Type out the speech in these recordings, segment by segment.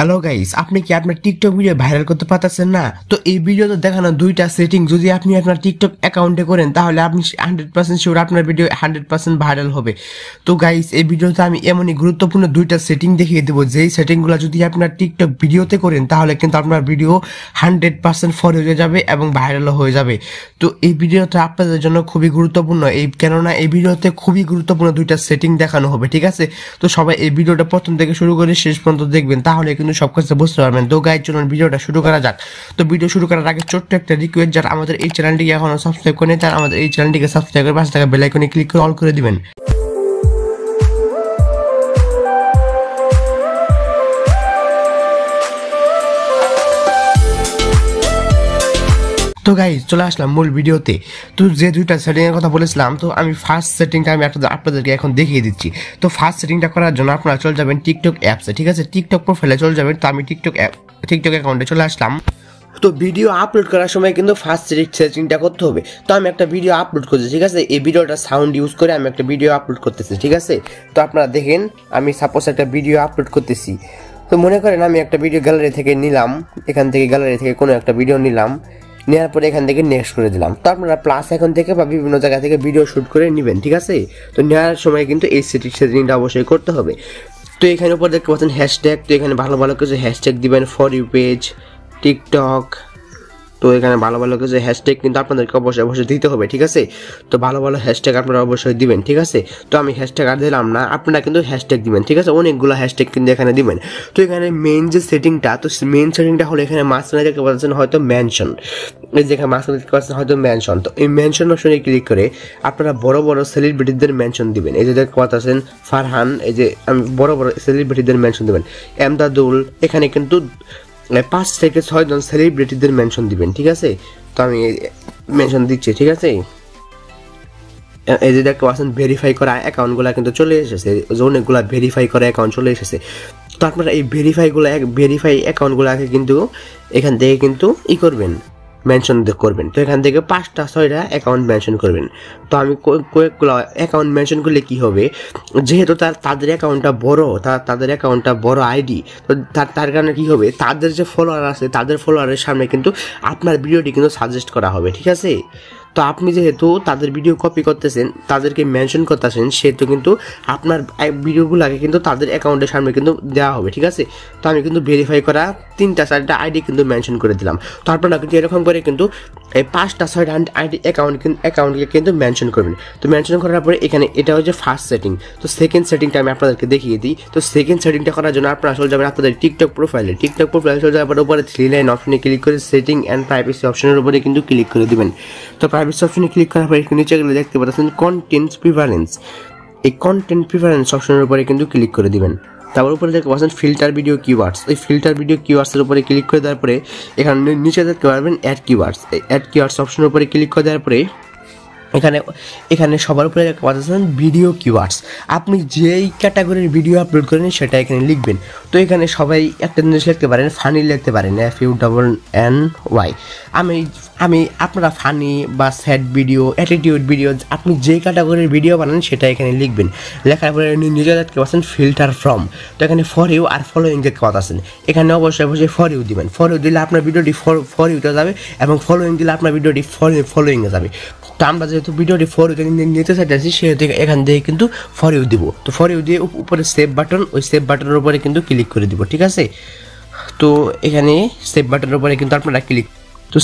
Hello guys, আপনি কি আপনার টিকটক ভিডিও ভাইরাল করতে পারতেছেন না? তো এই ভিডিওতে দেখানো দুইটা সেটিং যদি আপনি আপনার টিকটক অ্যাকাউন্টে করেন তাহলে আপনি 100% শিওর আপনার ভিডিও 100% ভাইরাল হবে। তো গাইস, এই ভিডিওতে আমি এমনই গুরুত্বপূর্ণ দুইটা সেটিং দেখিয়ে দেবো, যেই সেটিংগুলো যদি আপনার টিকটক ভিডিওতে করেন তাহলে কিন্তু আপনার ভিডিও 100% ফর হয়ে যাবে এবং ভাইরাল হয়ে যাবে। তো এই ভিডিওটা আপনাদের জন্য খুবই গুরুত্বপূর্ণ, কেননা এই ভিডিওতে খুবই গুরুত্বপূর্ণ দুইটা সেটিং দেখানো হবে, ঠিক আছে? তো সবাই এই ভিডিওটা প্রথম থেকে শুরু করে শেষ পর্যন্ত দেখবেন, তাহলে কিন্তু সব কিছু বুঝতে পারবেন। তো গাইজ, চলুন ভিডিওটা শুরু করা যাক। তো ভিডিও শুরু করার আগে ছোট্ট একটা রিকোয়েস্ট, যারা আমাদের এই চ্যানেলটিকে এখনো সাবস্ক্রাইব করেন তারা আমাদের এই চ্যানেলটিকে সাবস্ক্রাইব করে পাশে থাকা বেল আইকনে ক্লিক করে অল করে দিবেন। তো গাইজ, চলে আসলাম মূল ভিডিওতে। তো যে দুইটা সেটিং এর কথা বলেছিলাম, তো আমি ফার্স্ট সেটিংটা আমি আপনাদেরকে এখন দেখিয়ে দিচ্ছি। তো ফার্স্ট সেটিংটা করার জন্য আপনারা চলে যাবেন টিকটক অ্যাপসে, ঠিক আছে? টিকটক প্রোফাইলে চলে যাবেন। তো আমি টিকটক অ্যাকাউন্টে চলে আসলাম। তো ভিডিও আপলোড করার সময় কিন্তু ফার্স্ট সেটিংটা করতে হবে। তো আমি একটা ভিডিও আপলোড করছি, ঠিক আছে? এই ভিডিওটা সাউন্ড ইউজ করে আমি একটা ভিডিও আপলোড করতেছি, ঠিক আছে? তো আপনারা দেখেন, আমি সাপোজ একটা ভিডিও আপলোড করতেছি। তো মনে করেন আমি একটা ভিডিও গ্যালারি থেকে নিলাম, এখান থেকে গ্যালারি থেকে কোনো একটা ভিডিও নিলাম, নেওয়ার পরে এখান থেকে নেক্সট করে দিলাম। তো আপনারা প্লাস এখন থেকে বা বিভিন্ন জায়গা থেকে ভিডিও শ্যুট করে নেবেন, ঠিক আছে? তো নেওয়ার সময় কিন্তু এই সেটিংটা অবশ্যই করতে হবে। তো এখানে উপর দেখতে পাচ্ছেন হ্যাশট্যাগ। তো এখানে ভালো ভালো কিছু হ্যাশট্যাগ দিবেন, ফর ইউ পেজ, টিকটক। তো এখানে ভালো ভালো কিছু হ্যাশট্যাগ কিন্তু আপনাদেরকে অবশ্যই দিতে হবে, ঠিক আছে? তো ভালো ভালো হ্যাশট্যাগ আপনারা অবশ্যই দিবেন, ঠিক আছে? তো আমি হ্যাশট্যাগ আর দিলাম না, আপনারা কিন্তু হ্যাশট্যাগ দিবেন, ঠিক আছে? অনেকগুলো হ্যাশট্যাগ কিন্তু এখানে দিবেন। তো এখানে মেইন যে সেটিংটা, তো মেইন সেটিংটা হলো এখানে মাঝখানে দেখতে পাচ্ছেন হয়তো মেনশন, এই যেখানে মাঝখানে দেখতে পাচ্ছেন হয়তো মেনশন। তো এই মেনশন অপশনে ক্লিক করে আপনারা বড় বড় সেলিব্রিটিদের মেনশন দিবেন। এই যে দেখতে পাচ্ছেন ফারহান, এই যে আমি বড় বড় সেলিব্রিটিদের মেনশন দিবেন। এমদাদুল, এখানে কিন্তু 5 থেকে 6 জন সেলিব্রিটিদের মেনশন দিবেন, ঠিক আছে? তো আমি মেনশন দিচ্ছি, ঠিক আছে? এই যে দেখতে পাচ্ছেন ভেরিফাই করা অ্যাকাউন্টগুলো কিন্তু চলে এসেছে, অনেকগুলো ভেরিফাই করা অ্যাকাউন্ট চলে এসেছে। তো আপনারা এই ভেরিফাই অ্যাকাউন্টগুলোকে কিন্তু এখান থেকে কিন্তু করবেন, মেনশন করবেন। তো এখান থেকে 5-6টা অ্যাকাউন্ট মেনশন করবেন। তো আমি কয়েকগুলো অ্যাকাউন্ট মেনশন করলে কি হবে, যেহেতু তাদের অ্যাকাউন্টটা বড় আইডি, তো তার কারণে কি হবে, তাদের যে ফলোয়ার আছে তাদের ফলোয়ারের সামনে কিন্তু আপনার ভিডিওটি কিন্তু সাজেস্ট করা হবে, ঠিক আছে? তো আপনি যেহেতু তাদের ভিডিও কপি করতেছেন, তাদেরকে মেনশন করতেছেন, সেহেতু কিন্তু আপনার ভিডিওগুলোকে কিন্তু তাদের অ্যাকাউন্টের সামনে কিন্তু দেওয়া হবে, ঠিক আছে? তো আমি কিন্তু ভেরিফাই করা 3-4টা আইডি কিন্তু মেনশন করে দিলাম। তো আপনারা কিন্তু এরকম করে কিন্তু এই 5-6টা আইডি অ্যাকাউন্টকে কিন্তু মেনশন করবেন। তো মেনশন করার পরে এখানে এটা হচ্ছে ফার্স্ট সেটিং। তো সেকেন্ড সেটিংটা আমি আপনাদেরকে দেখিয়ে দিই। তো সেকেন্ড সেটিংটা করার জন্য আপনারা চলে যাবেন আপনাদের টিকটক প্রোফাইলে চলে যাওয়ার পরে উপরে 3 লাইন অপশনে ক্লিক করে সেটিং অ্যান্ড প্রাইভেসি অপশনের উপরে কিন্তু ক্লিক করে দিবেন। তো প্রাইভেসি অপশনে ক্লিক করার পরে নিচে গেলে দেখতে পাচ্ছেন কন্টেন্ট প্রিফারেন্স। এই কন্টেন্ট প্রিফারেন্স অপশনের উপরে কিন্তু ক্লিক করে দিবেন। তারপর উপরে দেখতে পাচ্ছেন ফিল্টার ভিডিও কিওয়ার্ডস। এই ফিল্টার ভিডিও কিওয়ার্ডসের উপরে ক্লিক করে দেওয়ার পরে এখানে নিচে দেখতে পারবেন অ্যাড কিওয়ার্ডস। এই অ্যাড কিওয়ার্ডস অপশনের উপরে ক্লিক করে দেওয়ার পরে এখানে সবার উপরে পাচ্ছেন ভিডিও কিওয়ার্ডস। আপনি যেই ক্যাটাগরির ভিডিও আপলোড করেন সেটা এখানে লিখবেন। তো এখানে সবাই একটা জিনিস লিখতে পারেন, ফানি লিখতে পারেন, FUNNY। আমি আপনারা ফানি বা স্যাড ভিডিও, অ্যাটিটিউড ভিডিও, আপনি যে ক্যাটাগরির ভিডিও বানান সেটা এখানে লিখবেন। লেখার পরে নিজে দেখতে পাচ্ছেন ফিল্টার ফ্রম। তো এখানে ফর ইউ আর ফলোয়িং দেখতে পাচ্ছেন, এখানে অবশ্যই ফর ইউ দিবেন। ফর ইউ দিলে আপনার ভিডিওটি ফর ইউতে যাবে এবং ফলোয়িং দিলে আপনার ভিডিওটি ফলোয়িংয়ে যাবে। তো আমরা যেহেতু ভিডিওটি ফর ইউ নিতে চাইতেছি, সেহেতু এখান থেকে কিন্তু ফর ইউ দিব। তো ফর ইউ দিয়ে উপরে সেভ বাটন, ওই সেভ বাটনের উপরে কিন্তু ক্লিক করে দিব, ঠিক আছে? তো এখানে সেভ বাটনের উপরে কিন্তু আপনারা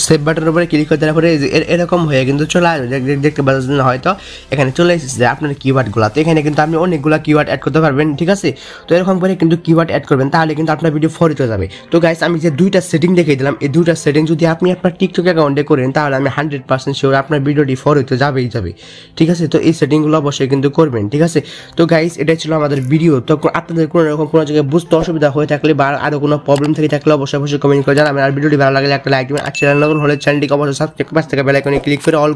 সেভ বাটনের উপরে ক্লিক করে দেওয়ার পরে এরকম হয়ে কিন্তু চলে আসবে, দেখতে পাচ্ছেন হয়তো এখানে চলে এসেছে আপনার কিওয়ার্ডগুলো। তো এখানে কিন্তু আপনি অনেকগুলো কিওয়ার্ড অ্যাড করতে পারবেন, ঠিক আছে? তো এরকম করে কিন্তু কিওয়ার্ড অ্যাড করবেন, তাহলে কিন্তু আপনার ভিডিও ফর ইউতে যাবে। তো গাইস, আমি যে দুইটা সেটিং দেখিয়ে দিলাম, এই দুইটা সেটিং যদি আপনি আপনার টিকটক অ্যাকাউন্টে করেন তাহলে আমি 100% শিওর আপনার ভিডিওটি ফর ইউতে যাবেই, ঠিক আছে? তো এই সেটিংগুলো অবশ্যই কিন্তু করবেন, ঠিক আছে? তো গাইস, এটাই ছিল আমাদের ভিডিও। তো আপনাদের কোনো রকম কোনো জায়গায় বুঝতে অসুবিধা হয়ে থাকলে বা আরও কোনো প্রবলেম থেকে থাকলে অবশ্যই কমেন্ট করে জানাবেন। আর ভিডিওটি ভালো লাগলে একটা লাইক দিবেন। আর চ্যানেল নতুন হলে চ্যানেলটিকে অবশ্যই সাবস্ক্রাইব করে পাশে থাকা বেল আইকনে ক্লিক করে অল